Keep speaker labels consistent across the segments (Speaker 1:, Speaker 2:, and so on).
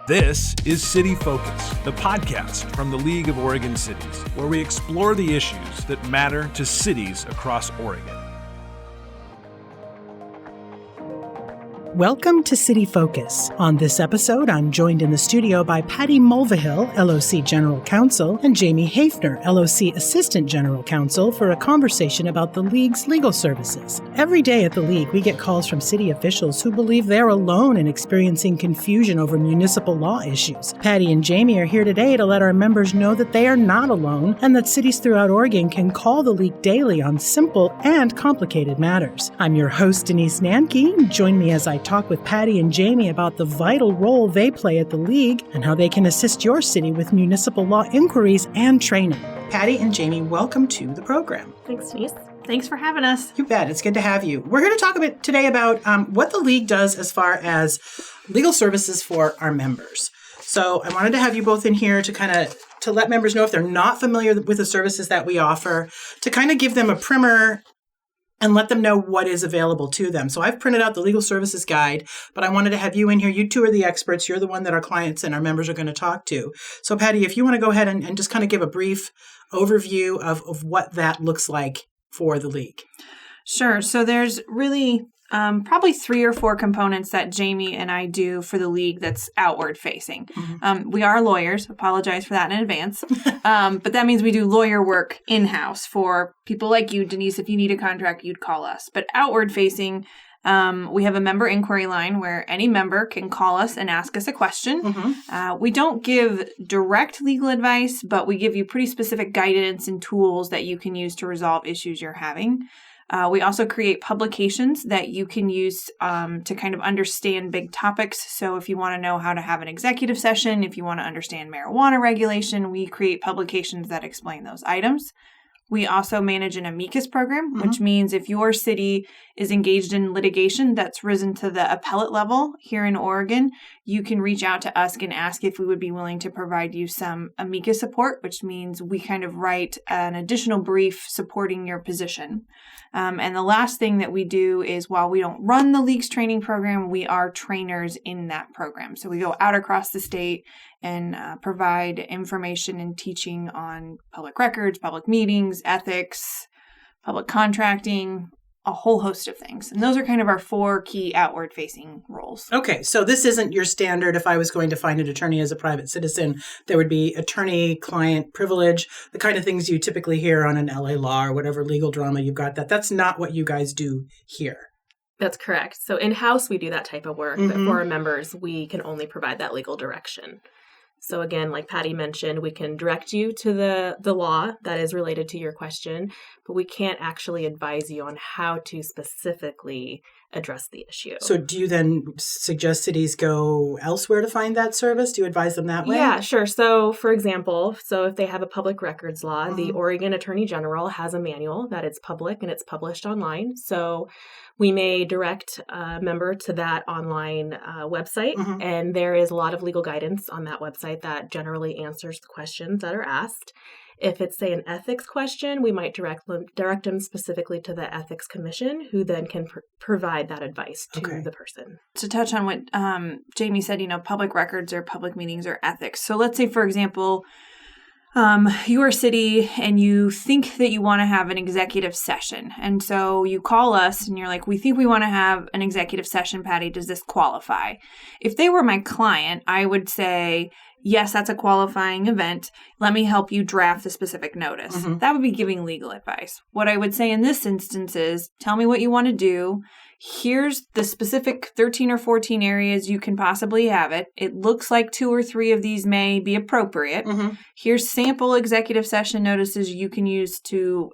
Speaker 1: This is City Focus, the podcast from the League of Oregon Cities, where we explore the issues that matter to cities across Oregon.
Speaker 2: Welcome to City Focus. On this episode, I'm joined in the studio by Patty Mulvihill, LOC General Counsel, and Jayme Hafner, LOC Assistant General Counsel, for a conversation about the League's legal services. Every day at the League, we get calls from city officials who believe they're alone in experiencing confusion over municipal law issues. Patty and Jayme are here today to let our members know that they are not alone and that cities throughout Oregon can call the League daily on simple and complicated matters. I'm your host, Denise Nanke. Join me as I talk with Patty and Jayme about the vital role they play at the League and how they can assist your city with municipal law inquiries and training. Patty and Jayme, welcome to the program.
Speaker 3: Thanks, Denise. Thanks for having us.
Speaker 2: You bet. It's good to have you. We're here to talk today about what the League does as far as legal services for our members. So I wanted to have you both in here to let members know, if they're not familiar with the services that we offer, to kind of give them a primer and let them know what is available to them. So I've printed out the legal services guide, but I wanted to have you in here. You two are the experts. You're the one that our clients and our members are going to talk to. So Patty, if you want to go ahead and just kind of give a brief overview of what that looks like for the League.
Speaker 3: Sure. So there's really probably 3 or 4 components that Jayme and I do for the League that's outward facing. Mm-hmm. We are lawyers. Apologize for that in advance. But that means we do lawyer work in-house for people like you, Denise. If you need a contract, you'd call us. But outward facing, we have a member inquiry line where any member can call us and ask us a question. Mm-hmm. We don't give direct legal advice, but we give you pretty specific guidance and tools that you can use to resolve issues you're having. We also create publications that you can use to kind of understand big topics. So if you want to know how to have an executive session, if you want to understand marijuana regulation, we create publications that explain those items. We also manage an amicus program, mm-hmm. which means if your city is engaged in litigation that's risen to the appellate level here in Oregon, you can reach out to us and ask if we would be willing to provide you some amicus support, which means we kind of write an additional brief supporting your position. And the last thing that we do is, while we don't run the League's training program, we are trainers in that program. So we go out across the state and provide information and teaching on public records, public meetings, ethics, public contracting, a whole host of things. And those are kind of our 4 key outward-facing roles. Okay, so this isn't your standard. If I was going to find an attorney as a private citizen, there would be attorney-client privilege, the kind of things you typically hear on an LA Law or whatever legal drama you've got. That's not what you guys do here.
Speaker 4: That's correct. So in-house, we do that type of work, mm-hmm. but for our members, we can only provide that legal direction. So again, like Patty mentioned, we can direct you to the law that is related to your question, but we can't actually advise you on how to specifically address the issue.
Speaker 2: So do you then suggest cities go elsewhere to find that service? Do you advise them that way?
Speaker 4: Yeah, sure. So for example, if they have a public records law, mm-hmm. the Oregon Attorney General has a manual that is public and it's published online. So we may direct a member to that online website, mm-hmm. and there is a lot of legal guidance on that website that generally answers the questions that are asked. If it's, say, an ethics question, we might direct them specifically to the Ethics Commission, who then can provide that advice to the person.
Speaker 3: To touch on what Jayme said, public records or public meetings or ethics. So let's say, for example, you're a city and you think that you want to have an executive session. And so you call us and you're like, we think we want to have an executive session, Patty. Does this qualify? If they were my client, I would say, yes, that's a qualifying event. Let me help you draft the specific notice. Mm-hmm. That would be giving legal advice. What I would say in this instance is, tell me what you want to do. Here's the specific 13 or 14 areas you can possibly have it. It looks like 2 or 3 of these may be appropriate. Mm-hmm. Here's sample executive session notices you can use to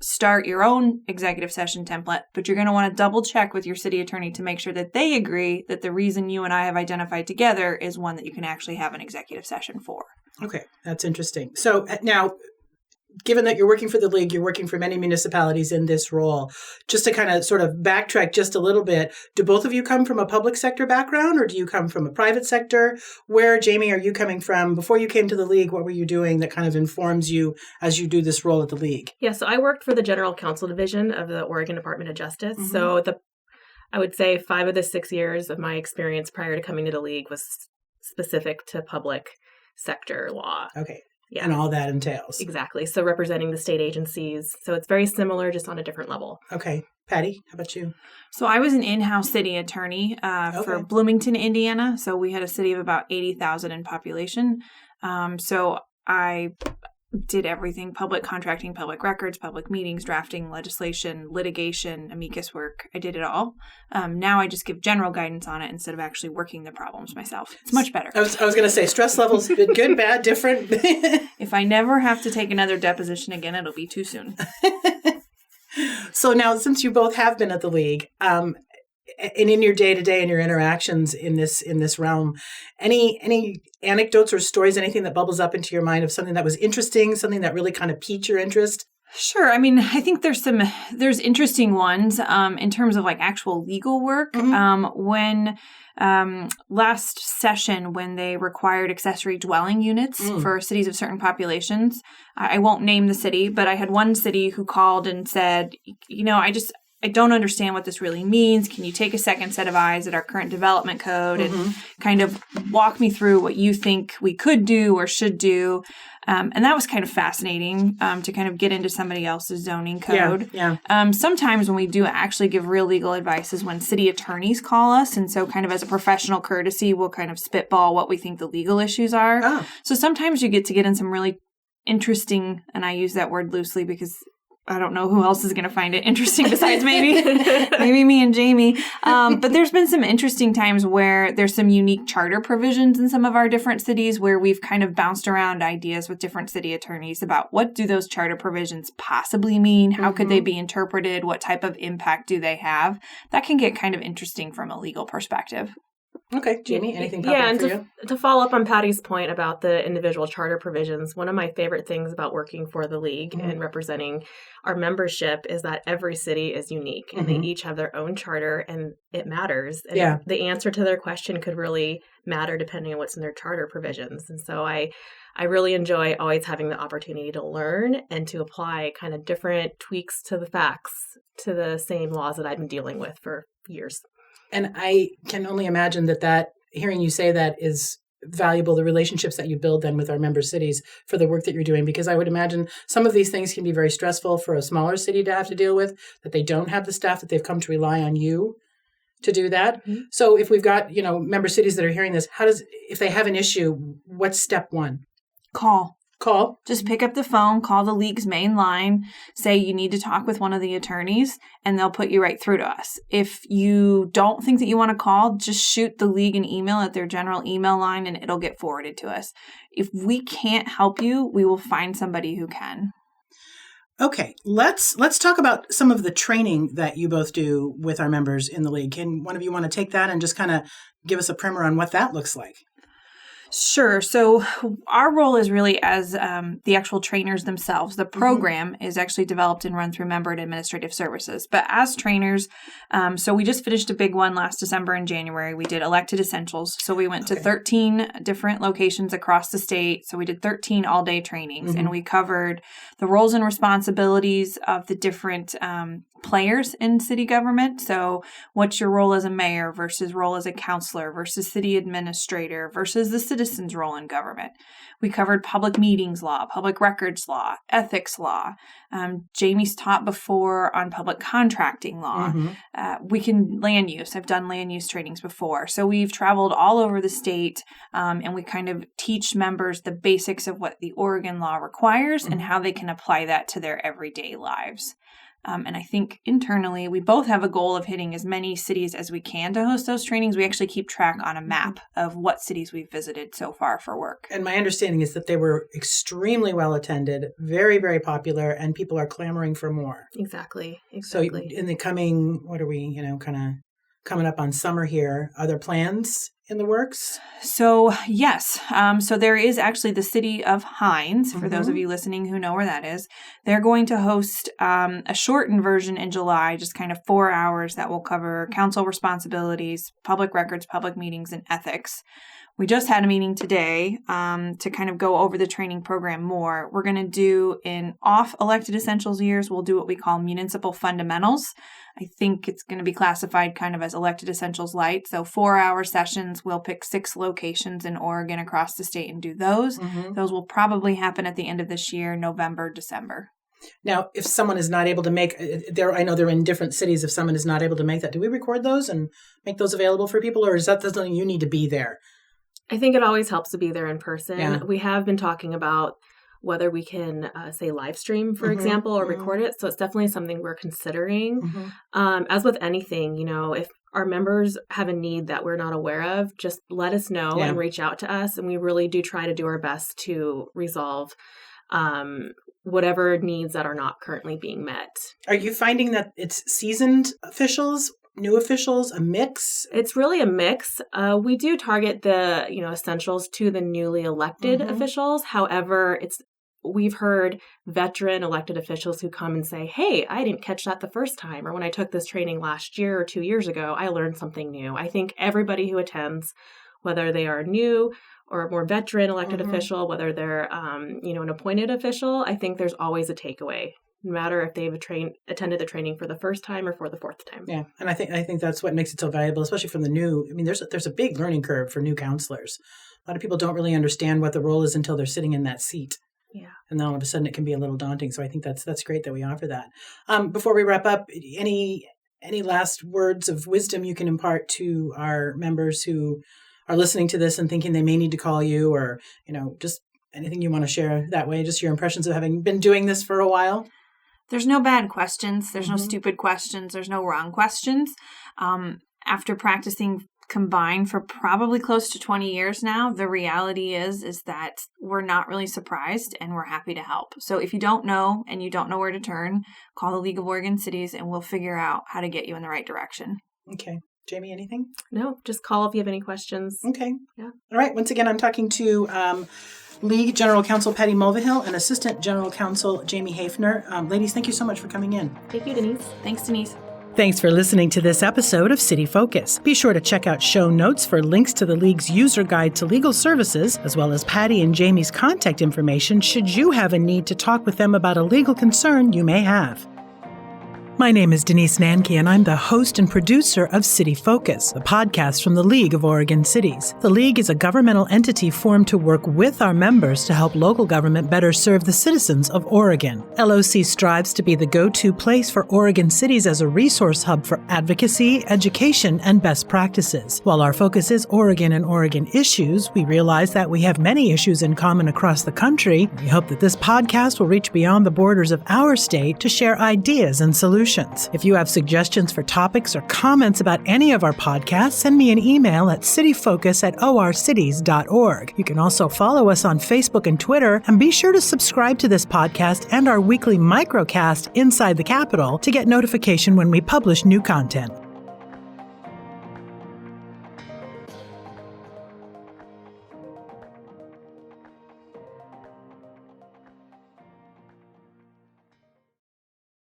Speaker 3: start your own executive session template, but you're going to want to double check with your city attorney to make sure that they agree that the reason you and I have identified together is one that you can actually have an executive session for.
Speaker 2: Okay, that's interesting. So now, given that you're working for the League, you're working for many municipalities in this role, just to kind of sort of backtrack just a little bit, do both of you come from a public sector background or do you come from a private sector? Where, Jayme, are you coming from? Before you came to the League, what were you doing that kind of informs you as you do this role at the League?
Speaker 4: Yeah, so I worked for the General Counsel Division of the Oregon Department of Justice. Mm-hmm. So I would say 5 of the 6 years of my experience prior to coming to the League was specific to public sector law.
Speaker 2: Okay.
Speaker 4: Yeah.
Speaker 2: And all that entails.
Speaker 4: Exactly. So representing the state agencies. So it's very similar, just on a different level.
Speaker 2: Okay. Patty, how about you?
Speaker 3: So I was an in-house city attorney for Bloomington, Indiana. So we had a city of about 80,000 in population. So I did everything: public contracting, public records, public meetings, drafting legislation, litigation, amicus work. I did it all. Now I just give general guidance on it instead of actually working the problems myself. It's much better.
Speaker 2: I was going to say, stress levels, good, bad, different.
Speaker 3: If I never have to take another deposition again, it'll be too soon.
Speaker 2: So now, since you both have been at the league, and in your day-to-day and your interactions in this realm, any anecdotes or stories, anything that bubbles up into your mind of something that was interesting, something that really kind of piqued your interest?
Speaker 3: Sure. I mean, I think there's interesting ones in terms of like actual legal work. When last session, when they required accessory dwelling units for cities of certain populations, I won't name the city, but I had one city who called and said, I don't understand what this really means. Can you take a second set of eyes at our current development code and kind of walk me through what you think we could do or should do? And that was kind of fascinating to kind of get into somebody else's zoning code.
Speaker 2: Yeah.
Speaker 3: Sometimes when we do actually give real legal advice is when city attorneys call us. And so kind of as a professional courtesy, we'll kind of spitball what we think the legal issues are.
Speaker 2: Oh.
Speaker 3: So sometimes you get to get in some really interesting, and I use that word loosely because I don't know who else is going to find it interesting besides maybe me and Jayme. But there's been some interesting times where there's some unique charter provisions in some of our different cities where we've kind of bounced around ideas with different city attorneys about what do those charter provisions possibly mean? How could they be interpreted? What type of impact do they have? That can get kind of interesting from a legal perspective.
Speaker 2: Okay, Jayme, anything popping up for you?
Speaker 4: To follow up on Patty's point about the individual charter provisions, one of my favorite things about working for the league and representing our membership is that every city is unique and they each have their own charter and it matters. And the answer to their question could really matter depending on what's in their charter provisions. And so I really enjoy always having the opportunity to learn and to apply kind of different tweaks to the facts to the same laws that I've been dealing with for years.
Speaker 2: And I can only imagine that hearing you say that is valuable, the relationships that you build then with our member cities for the work that you're doing, because I would imagine some of these things can be very stressful for a smaller city to have to deal with, that they don't have the staff, that they've come to rely on you to do that. So if we've got, member cities that are hearing this, if they have an issue, what's step one?
Speaker 3: Call.
Speaker 2: Just
Speaker 3: pick up the phone, call the league's main line, say you need to talk with one of the attorneys, and they'll put you right through to us. If you don't think that you want to call, just shoot the league an email at their general email line and it'll get forwarded to us. If we can't help you, we will find somebody who can.
Speaker 2: Okay, let's talk about some of the training that you both do with our members in the league. Can one of you want to take that and just kind of give us a primer on what that looks like?
Speaker 3: Sure. So our role is really as the actual trainers themselves. The program is actually developed and run through Member and Administrative Services. But as trainers, so we just finished a big one last December and January. We did Elected Essentials. So we went to 13 different locations across the state. So we did 13 all-day trainings, and we covered the roles and responsibilities of the different players in city government. So what's your role as a mayor versus role as a counselor versus city administrator versus the citizen's role in government. We covered public meetings law, public records law, ethics law. Jayme's taught before on public contracting law. We can land use. I've done land use trainings before. So we've traveled all over the state and we kind of teach members the basics of what the Oregon law requires and how they can apply that to their everyday lives. And I think internally, we both have a goal of hitting as many cities as we can to host those trainings. We actually keep track on a map of what cities we've visited so far for work.
Speaker 2: And my understanding is that they were extremely well attended, very, very popular, and people are clamoring for more.
Speaker 4: Exactly.
Speaker 2: So in the coming, what are we, kind of coming up on summer here, are there plans in the works?
Speaker 3: So yes. So there is actually the city of Hines, for those of you listening who know where that is. They're going to host a shortened version in July, just kind of 4 hours that will cover council responsibilities, public records, public meetings, and ethics. We just had a meeting today to kind of go over the training program more. We're going to do in off elected essentials years, we'll do what we call municipal fundamentals. I think it's going to be classified kind of as elected essentials light. So 4-hour sessions, we'll pick 6 locations in Oregon across the state and do those. Those will probably happen at the end of this year, November, December.
Speaker 2: Now, if someone is not able to make, I know they're in different cities, if someone is not able to make that, do we record those and make those available for people, or is that something you need to be there?
Speaker 4: I think it always helps to be there in person.
Speaker 2: Yeah.
Speaker 4: We have been talking about whether we can, say, live stream, for example, or record it. So it's definitely something we're considering. As with anything, if our members have a need that we're not aware of, just let us know and reach out to us. And we really do try to do our best to resolve whatever needs that are not currently being met.
Speaker 2: Are you finding that it's seasoned officials, new officials, a mix?
Speaker 4: It's really a mix. We do target the, essentials to the newly elected officials. However, we've heard veteran elected officials who come and say, hey, I didn't catch that the first time. Or when I took this training last year or 2 years ago, I learned something new. I think everybody who attends, whether they are new or a more veteran elected official, whether they're, an appointed official, I think there's always a takeaway, no matter if they've attended the training for the first time or for the 4th time.
Speaker 2: Yeah, and I think that's what makes it so valuable, especially from the new. I mean, there's a big learning curve for new counselors. A lot of people don't really understand what the role is until they're sitting in that seat.
Speaker 4: Yeah,
Speaker 2: and then all of a sudden it can be a little daunting. So I think that's great that we offer that. Before we wrap up, any last words of wisdom you can impart to our members who are listening to this and thinking they may need to call you, or just anything you want to share that way, just your impressions of having been doing this for a while?
Speaker 3: There's no bad questions. There's no stupid questions. There's no wrong questions. After practicing combined for probably close to 20 years now, the reality is that we're not really surprised and we're happy to help. So if you don't know and you don't know where to turn, call the League of Oregon Cities and we'll figure out how to get you in the right direction.
Speaker 2: Okay. Jayme, anything?
Speaker 4: No, just call if you have any questions.
Speaker 2: Okay.
Speaker 4: Yeah.
Speaker 2: All right. Once again, I'm talking to League General Counsel Patty Mulvihill and Assistant General Counsel Jayme Hafner. Ladies, thank you so much for coming in.
Speaker 4: Thank you, Denise.
Speaker 3: Thanks, Denise.
Speaker 2: Thanks for listening to this episode of City Focus. Be sure to check out show notes for links to the League's user guide to legal services, as well as Patty and Jayme's contact information should you have a need to talk with them about a legal concern you may have. My name is Denise Nanke, and I'm the host and producer of City Focus, a podcast from the League of Oregon Cities. The League is a governmental entity formed to work with our members to help local government better serve the citizens of Oregon. LOC strives to be the go-to place for Oregon cities as a resource hub for advocacy, education, and best practices. While our focus is Oregon and Oregon issues, we realize that we have many issues in common across the country. We hope that this podcast will reach beyond the borders of our state to share ideas and solutions. If you have suggestions for topics or comments about any of our podcasts, send me an email at cityfocus@orcities.org. You can also follow us on Facebook and Twitter, and be sure to subscribe to this podcast and our weekly microcast Inside the Capitol to get notification when we publish new content.